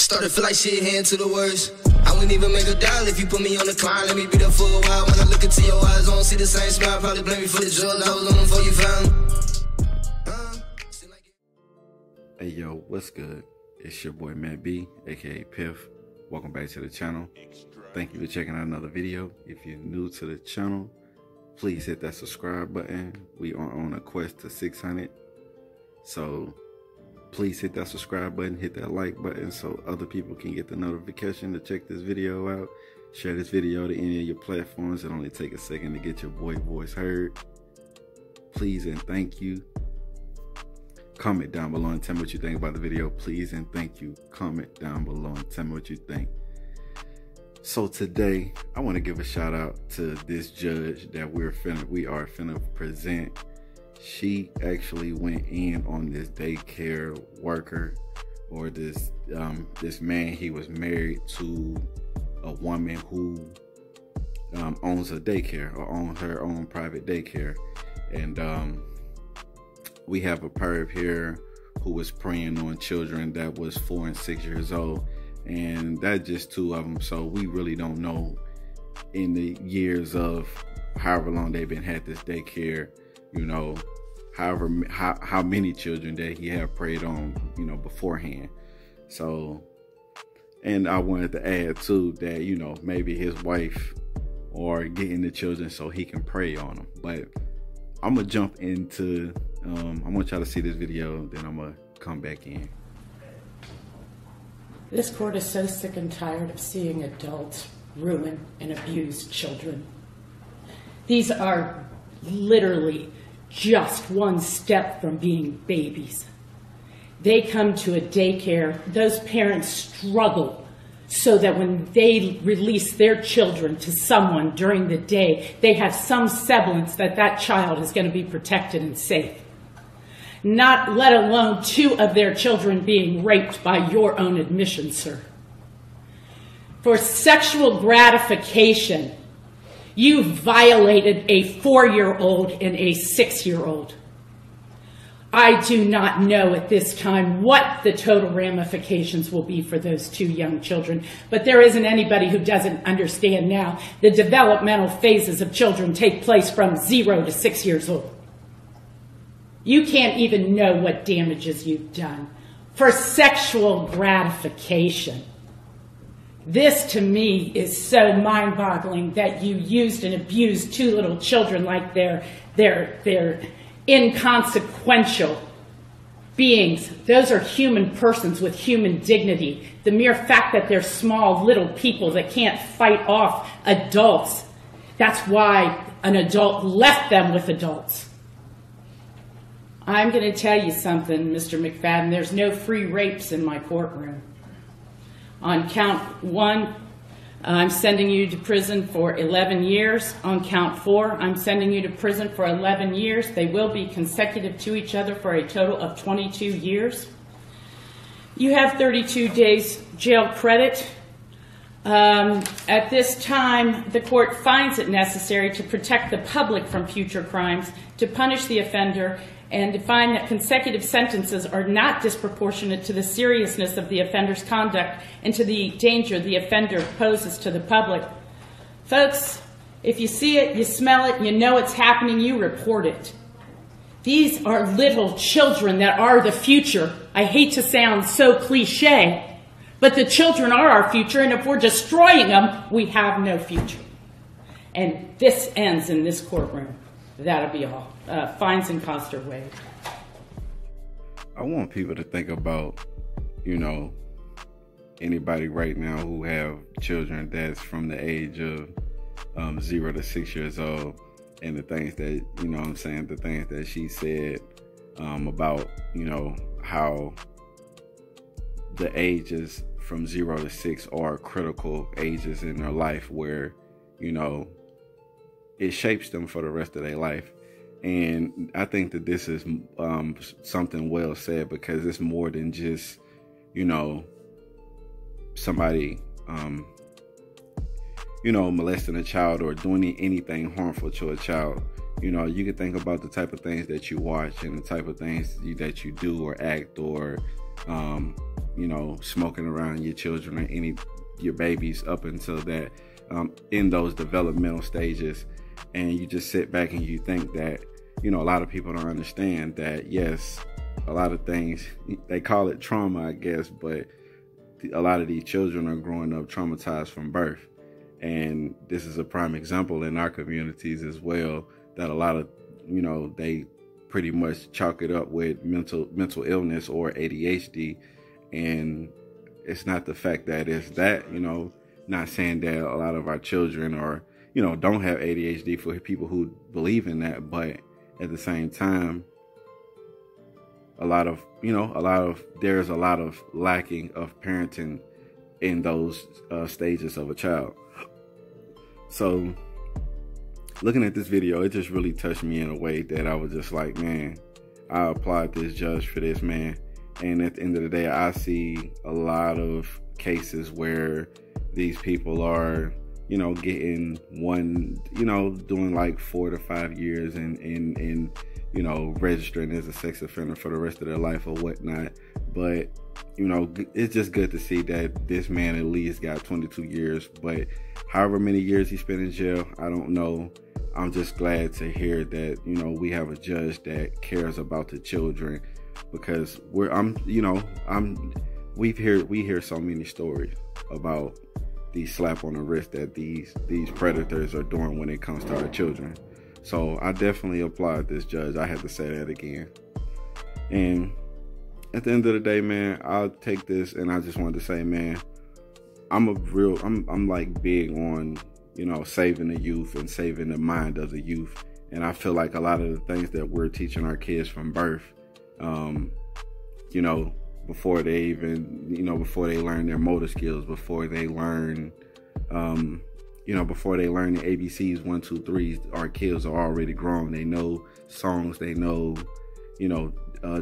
Started to feel like shit, heading to the worst. I wouldn't even make a dial if you put me on the climb. Let me be there for a while. When I look into your eyes, I don't see the same smile. Probably blame me for the drugs I was on before you found. Hey yo, what's good? It's your boy Matt B, aka Piff. Welcome back to the channel. Thank you for checking out another video. If you're new to the channel, please hit that subscribe button. We are on a quest to 600. So please hit that subscribe button, hit that like button so other people can get the notification to check this video out. Share this video to any of your platforms. It only take a second to get your boy voice heard. Please and thank you. Comment down below and tell me what you think about the video. Please and thank you. Comment down below and tell me what you think. So today, I want to give a shout out to this judge that we are finna present. She actually went in on this daycare worker, or this man. He was married to a woman who owns a daycare, or owns her own private daycare. And we have a perp here who was preying on children that was 4 and 6 years old, and that's just 2 of them. So we really don't know, in the years of however long they've been had this daycare, you know, how many children that he had preyed on, you know, beforehand. So, and I wanted to add too that, you know, maybe his wife or getting the children so he can prey on them. But I'm gonna jump into I want y'all to see this video, then I'm gonna come back in. This court is so sick and tired of seeing adults ruin and abuse children. These are literally just one step from being babies. They come to a daycare, those parents struggle so that when they release their children to someone during the day, they have some semblance that that child is going to be protected and safe. Not let alone 2 of their children being raped by your own admission, sir. For sexual gratification, you violated a 4-year-old and a 6-year-old. I do not know at this time what the total ramifications will be for those 2 young children, but there isn't anybody who doesn't understand now the developmental phases of children take place from 0 to 6 years old. You can't even know what damages you've done for sexual gratification. This to me is so mind-boggling that you used and abused 2 little children like they're inconsequential beings. Those are human persons with human dignity. The mere fact that they're small little people that can't fight off adults, that's why an adult left them with adults. I'm going to tell you something, Mr. McFadden. There's no free rapes in my courtroom. On count 1, I'm sending you to prison for 11 years. On count 4, I'm sending you to prison for 11 years. They will be consecutive to each other for a total of 22 years. You have 32 days jail credit. At this time, the court finds it necessary to protect the public from future crimes, to punish the offender, and to find that consecutive sentences are not disproportionate to the seriousness of the offender's conduct and to the danger the offender poses to the public. Folks, if you see it, you smell it, you know it's happening, you report it. These are little children that are the future. I hate to sound so cliche, but the children are our future, and if we're destroying them, we have no future. And this ends in this courtroom. That'll be all. Fines and costs are waived. I want people to think about, you know, anybody right now who have children that's from the age of 0 to 6 years old, and the things that, you know what I'm saying, the things that she said about, you know, how the ages from 0 to 6 are critical ages in their life where, you know, it shapes them for the rest of their life. And I think that this is something well said, because it's more than just, you know, somebody, you know, molesting a child or doing anything harmful to a child. You know, you can think about the type of things that you watch and the type of things that you do or act or, you know, smoking around your children or your babies up until that, in those developmental stages. And you just sit back and you think that, you know, a lot of people don't understand that, yes, a lot of things, they call it trauma, I guess, but a lot of these children are growing up traumatized from birth. And this is a prime example in our communities as well, that a lot of, you know, they pretty much chalk it up with mental illness or ADHD. And it's not the fact that it's that, you know, not saying that a lot of our children are, you know, don't have ADHD for people who believe in that, but at the same time, there's a lot of lacking of parenting in those stages of a child. So looking at this video, it just really touched me in a way that I was just like, man, I applaud this judge for this, man. And at the end of the day, I see a lot of cases where these people are, you know, getting one, you know, doing like 4 to 5 years and you know, registering as a sex offender for the rest of their life or whatnot. But, you know, it's just good to see that this man at least got 22 years. But however many years he spent in jail, I don't know. I'm just glad to hear that, you know, we have a judge that cares about the children, because we hear so many stories about the slap on the wrist that these predators are doing when it comes to our children. So I definitely applaud this judge. I had to say that again. And at the end of the day, man, I'll take this, and I just wanted to say, man, I'm like big on, you know, saving the youth and saving the mind of the youth. And I feel like a lot of the things that we're teaching our kids from birth, you know, before they even, you know, before they learn their motor skills, before they learn, you know, before they learn the ABCs, 1, 2, 3, our kids are already grown. They know songs, they know, you know,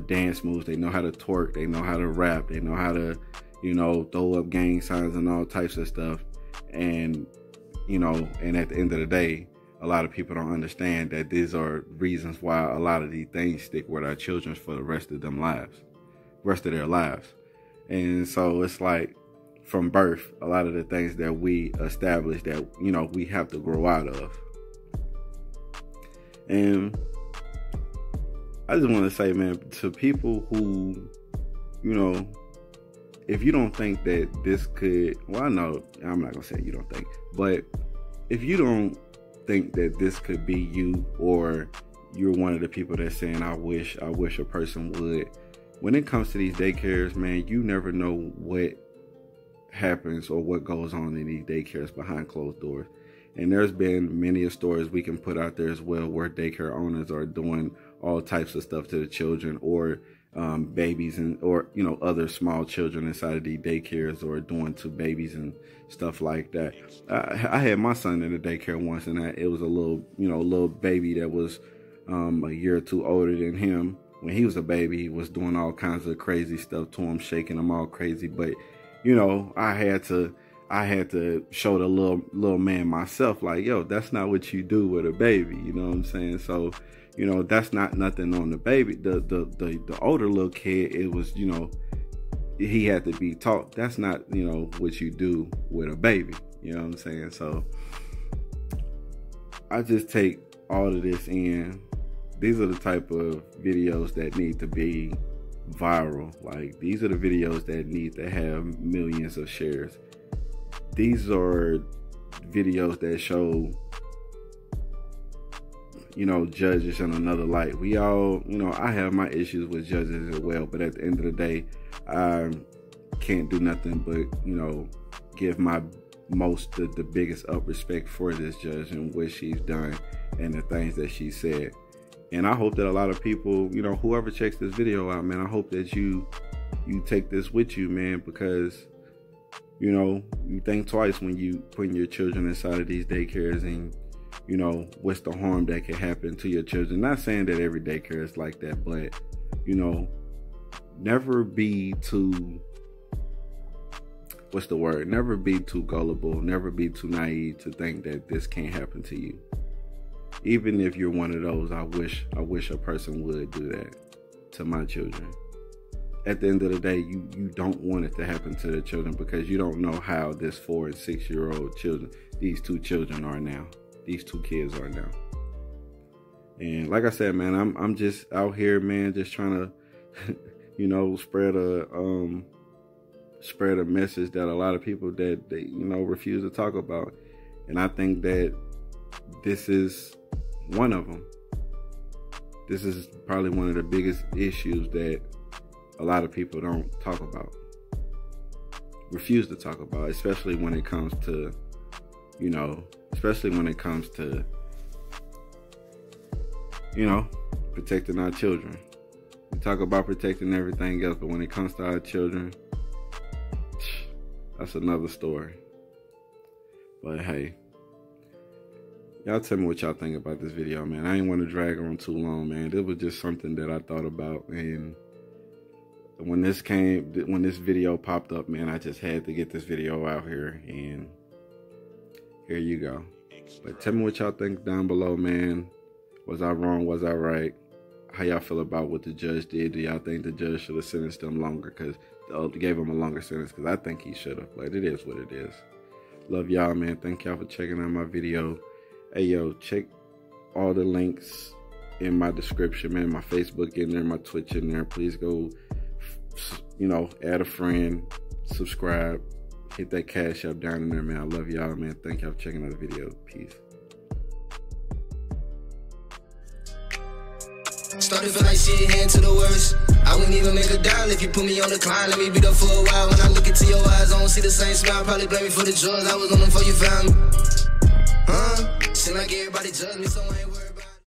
dance moves, they know how to twerk, they know how to rap, they know how to, you know, throw up gang signs and all types of stuff. And, you know, and at the end of the day, a lot of people don't understand that these are reasons why a lot of these things stick with our children for the rest of their lives. And so it's like, from birth, a lot of the things that we establish that, you know, we have to grow out of. And I just want to say, man, to people who, you know, if you don't think that this could, well, I know, I'm not going to say you don't think, but if you don't think that this could be you, or you're one of the people that's saying, I wish a person would, when it comes to these daycares, man, you never know what happens or what goes on in these daycares behind closed doors. And there's been many stories we can put out there as well, where daycare owners are doing all types of stuff to the children, or babies, and or, you know, other small children inside of these daycares, or doing to babies and stuff like that. I had my son in a daycare once, and it was a little baby that was a year or two older than him. When he was a baby, he was doing all kinds of crazy stuff to him, shaking him all crazy. But, you know, I had to show the little man myself, like, yo, that's not what you do with a baby. You know what I'm saying? So, you know, that's not nothing on the baby. The older little kid, it was, you know, he had to be taught. That's not, you know, what you do with a baby. You know what I'm saying? So I just take all of this in. These are the type of videos that need to be viral. Like, these are the videos that need to have millions of shares. These are videos that show, you know, judges in another light. We all, you know, I have my issues with judges as well, but at the end of the day, I can't do nothing but, you know, give my the biggest up respect for this judge and what she's done and the things that she said. And I hope that a lot of people, you know, whoever checks this video out, man, I hope that you take this with you, man, because, you know, you think twice when you putting your children inside of these daycares, and, you know, what's the harm that can happen to your children. Not saying that every daycare is like that, but, you know, never be too, never be too gullible, never be too naive to think that this can't happen to you. Even if you're one of those, I wish a person would do that to my children. at the end of the day, you don't want it to happen to the children, because you don't know how this 4 and 6 year old children, these two children are now. These two kids are now. And like I said, man, I'm just out here, man, just trying to, you know, spread a message that a lot of people that they, you know, refuse to talk about. And I think that this is one of them. This is probably one of the biggest issues that a lot of people don't talk about, refuse to talk about, especially when it comes to, you know, protecting our children. We talk about protecting everything else, but when it comes to our children, that's another story. But hey, y'all tell me what y'all think about this video, man. I ain't want to drag on too long, man. This was just something that I thought about, and when this video popped up, man, I just had to get this video out here, and here you go. But tell me what y'all think down below, man. Was I wrong? Was I right? How y'all feel about what the judge did? Do y'all think the judge should have sentenced them longer? Because gave him a longer sentence? Because I think he should have. But it is what it is. Love y'all, man. Thank y'all for checking out my video. Hey, yo, check all the links in my description, man. My Facebook in there, my Twitch in there. Please go, you know, add a friend, subscribe, hit that Cash App down in there, man. I love y'all, man. Thank y'all for checking out the video. Peace. Started feel like shit, heading to the worst. I wouldn't even make a dime if you put me on the climb. Let me be there for a while. When I look into your eyes, I don't see the same smile. Probably blame me for the drugs. I was on them before you found me. Seem like everybody judged me, so I ain't